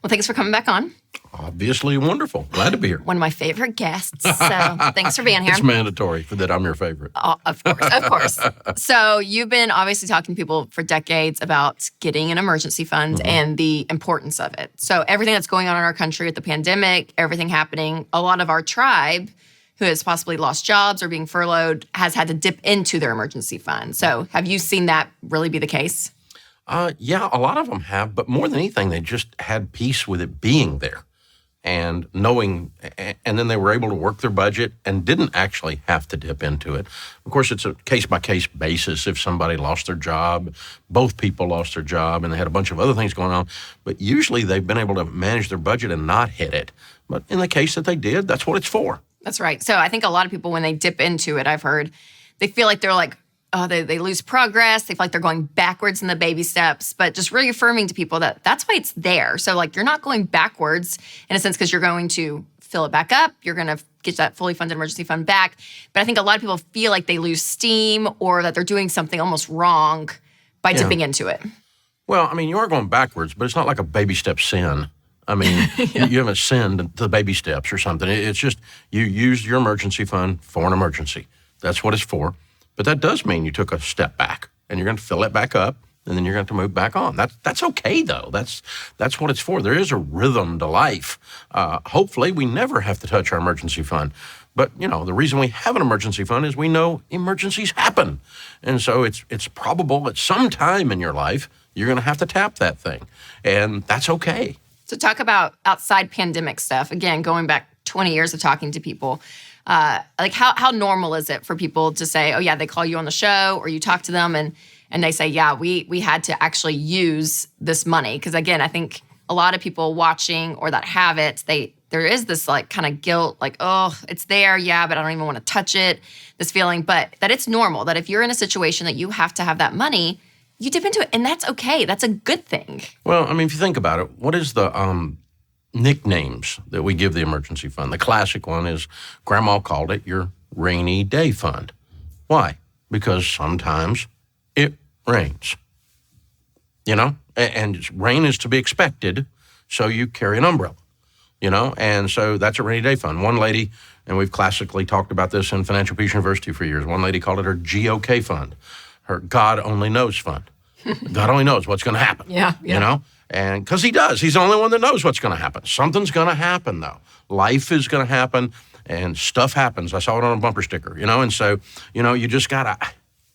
Well, thanks for coming back on. Obviously wonderful. Glad to be here. One of my favorite guests. So thanks for being here. It's mandatory that I'm your favorite. Of course. So you've been obviously talking to people for decades about getting an emergency fund and the importance of it. So everything that's going on in our country with the pandemic, everything happening, a lot of our tribe who has possibly lost jobs or being furloughed has had to dip into their emergency fund. So have you seen that really be the case? Yeah, a lot of them have, but more than anything, they just had peace with it being there and knowing, and then they were able to work their budget and didn't actually have to dip into it. Of course, it's a case-by-case basis. If somebody lost their job, both people lost their job, and they had a bunch of other things going on, but usually they've been able to manage their budget and not hit it. But in the case that they did, that's what it's for. That's right. So I think a lot of people, when they dip into it, I've heard, they feel like they're like, oh, they lose progress. They feel like they're going backwards in the baby steps, but just reaffirming to people that that's why it's there. So like you're not going backwards in a sense because you're going to fill it back up. You're going to get that fully funded emergency fund back. But I think a lot of people feel like they lose steam or that they're doing something almost wrong by dipping into it. Well, I mean, you are going backwards, but it's not like a baby step sin. I mean, you haven't sinned the baby steps or something. It's just you used your emergency fund for an emergency. That's what it's for. But that does mean you took a step back, and you're going to fill it back up, and then you're going to move back on. That's okay, though. That's what it's for. There is a rhythm to life. Hopefully, we never have to touch our emergency fund. But, you know, the reason we have an emergency fund is we know emergencies happen. And so it's probable at some time in your life you're going to have to tap that thing, and that's okay. So talk about outside pandemic stuff. Again, going back 20 years of talking to people. Like how normal is it for people to say, oh yeah, they call you on the show or you talk to them and they say, yeah, we had to actually use this money. Because again, I think a lot of people watching or that have it, there is this like kind of guilt, like, oh, it's there, yeah, but I don't even want to touch it, this feeling. But that it's normal, that if you're in a situation that you have to have that money, you dip into it and that's okay. That's a good thing. Well, I mean, if you think about it, what is the nicknames that we give the emergency fund? The classic one is Grandma called it your rainy day fund. Why? Because sometimes it rains, you know, and rain is to be expected, so you carry an umbrella, you know, and so that's a rainy day fund. One lady, and we've classically talked about this in Financial Peace University for years, one lady called it her GOK fund, her God Only Knows fund. God only knows what's going to happen, you know? And because he does. He's the only one that knows what's going to happen. Something's going to happen, though. Life is going to happen, and stuff happens. I saw it on a bumper sticker, you know? And so, you know, you just got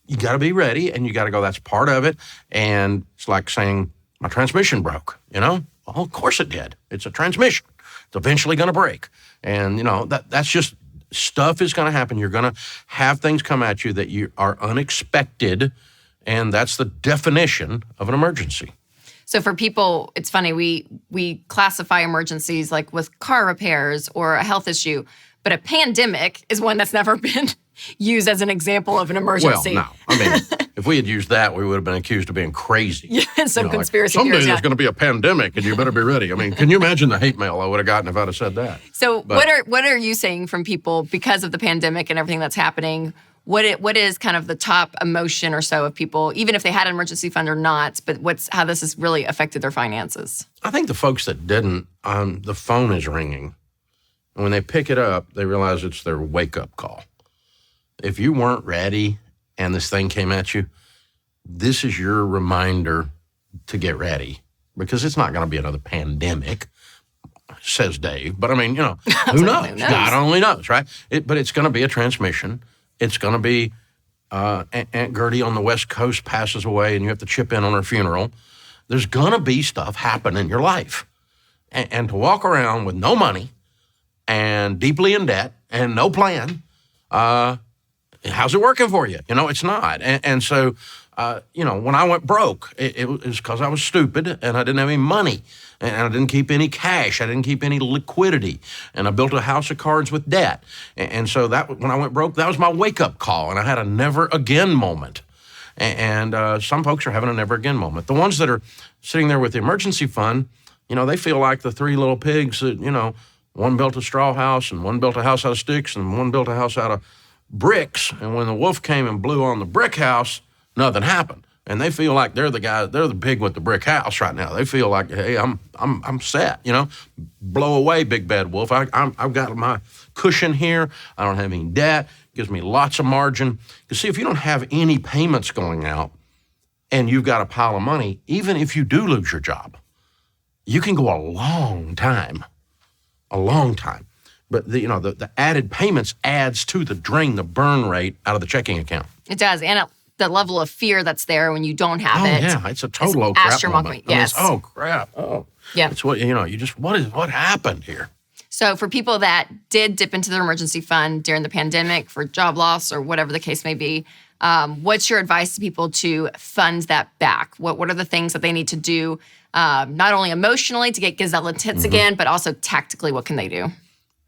to be ready, and you got to go, that's part of it. And it's like saying, my transmission broke, you know? Well, of course it did. It's a transmission. It's eventually going to break. And, you know, that's just, stuff is going to happen. You're going to have things come at you that you are unexpected, and that's the definition of an emergency. So for people, it's funny, we classify emergencies like with car repairs or a health issue, but a pandemic is one that's never been used as an example of an emergency. Well, no. I mean, if we had used that, we would have been accused of being crazy. Yeah, some conspiracy like, theories. Someday there's going to be a pandemic, and you better be ready. I mean, can you imagine the hate mail I would have gotten if I'd have said that? So what are you saying from people because of the pandemic and everything that's happening? What is kind of the top emotion or so of people, even if they had an emergency fund or not, but how this has really affected their finances? I think the folks that didn't, the phone is ringing. And when they pick it up, they realize it's their wake-up call. If you weren't ready and this thing came at you, this is your reminder to get ready because it's not going to be another pandemic, says Dave. But I mean, you know, who knows? God only knows, right? But it's going to be a transmission. It's going to be Aunt Gertie on the West Coast passes away and you have to chip in on her funeral. There's going to be stuff happen in your life. And to walk around with no money and deeply in debt and no plan, how's it working for you? You know, it's not. And so, you know, when I went broke, it was because I was stupid and I didn't have any money. And I didn't keep any cash. I didn't keep any liquidity. And I built a house of cards with debt. And so that when I went broke, that was my wake-up call. And I had a never-again moment. And some folks are having a never-again moment. The ones that are sitting there with the emergency fund, you know, they feel like the three little pigs that, you know, one built a straw house and one built a house out of sticks and one built a house out of bricks. And when the wolf came and blew on the brick house, nothing happened. and they feel like they're the guy, they're the pig with the brick house right now. They feel like, hey, I'm set, blow away, big bad wolf. I've got my cushion here. I don't have any debt. Gives me lots of margin. Because see, if you don't have any payments going out and you've got a pile of money, even if you do lose your job, you can go a long time. But the added payments adds to the burn rate out of the checking account. It does. And the level of fear that's there when you don't have it. Yeah, it's a total oh crap moment. Yes. Oh crap. Oh. Yeah. It's what what happened here? So for people that did dip into their emergency fund during the pandemic for job loss or whatever the case may be, what's your advice to people to fund that back? What are the things that they need to do, not only emotionally to get gazelle tits again, but also tactically, what can they do?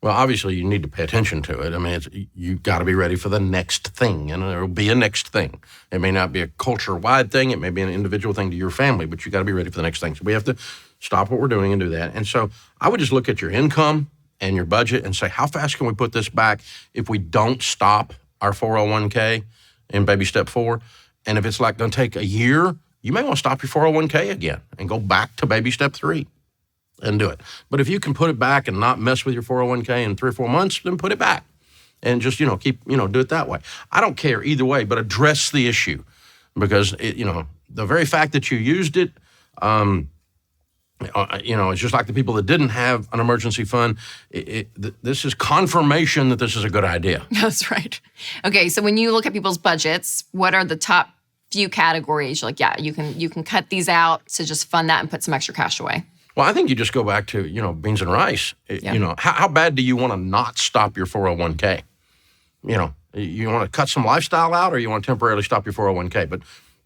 Well, obviously, you need to pay attention to it. I mean, you've got to be ready for the next thing, and there will be a next thing. It may not be a culture-wide thing. It may be an individual thing to your family, but you got to be ready for the next thing. So we have to stop what we're doing and do that. And so I would just look at your income and your budget and say, how fast can we put this back if we don't stop our 401k in baby step 4? And if it's like going to take a year, you may want to stop your 401k again and go back to baby step 3. And do it. But if you can put it back and not mess with your 401k in 3 or 4 months, then put it back and just, keep, do it that way. I don't care either way, but address the issue because, the very fact that you used it, it's just like the people that didn't have an emergency fund. This is confirmation that this is a good idea. That's right. Okay, so when you look at people's budgets, what are the top few categories? You're like, yeah, you can cut these out to just fund that and put some extra cash away. Well, I think you just go back to, beans and rice. Yeah. How bad do you want to not stop your 401k? You want to cut some lifestyle out or you want to temporarily stop your 401k? But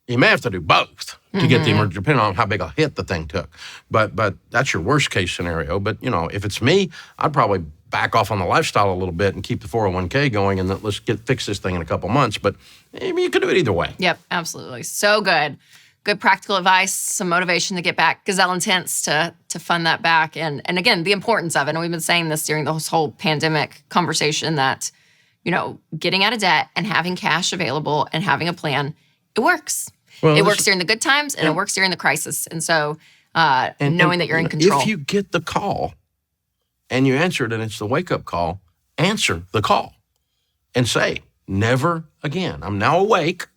you may have to do both to get the emergency, depending on how big a hit the thing took. But that's your worst case scenario. But, if it's me, I'd probably back off on the lifestyle a little bit and keep the 401k going and then let's fix this thing in a couple months. But you could do it either way. Yep, absolutely. So good. Good practical advice, some motivation to get back gazelle intents to fund that back. And again, the importance of it. And we've been saying this during this whole pandemic conversation that, getting out of debt and having cash available and having a plan, it works. Well, it works during the good times and it works during the crisis. And so knowing that you're in control. If you get the call and you answer it and it's the wake-up call, answer the call and say, never again. I'm now awake.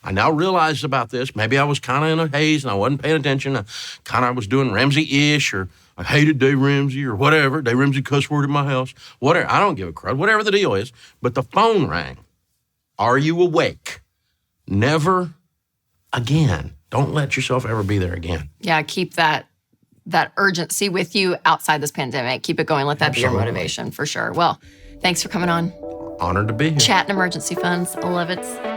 I now realized about this. Maybe I was kind of in a haze and I wasn't paying attention. I was doing Ramsey-ish or I hated Dave Ramsey or whatever. Dave Ramsey cuss word in my house. Whatever. I don't give a crud. Whatever the deal is. But the phone rang. Are you awake? Never again. Don't let yourself ever be there again. Yeah, keep that urgency with you outside this pandemic. Keep it going. Let that be your motivation for sure. Well, thanks for coming on. Honored to be here. Chatting emergency funds. I love it.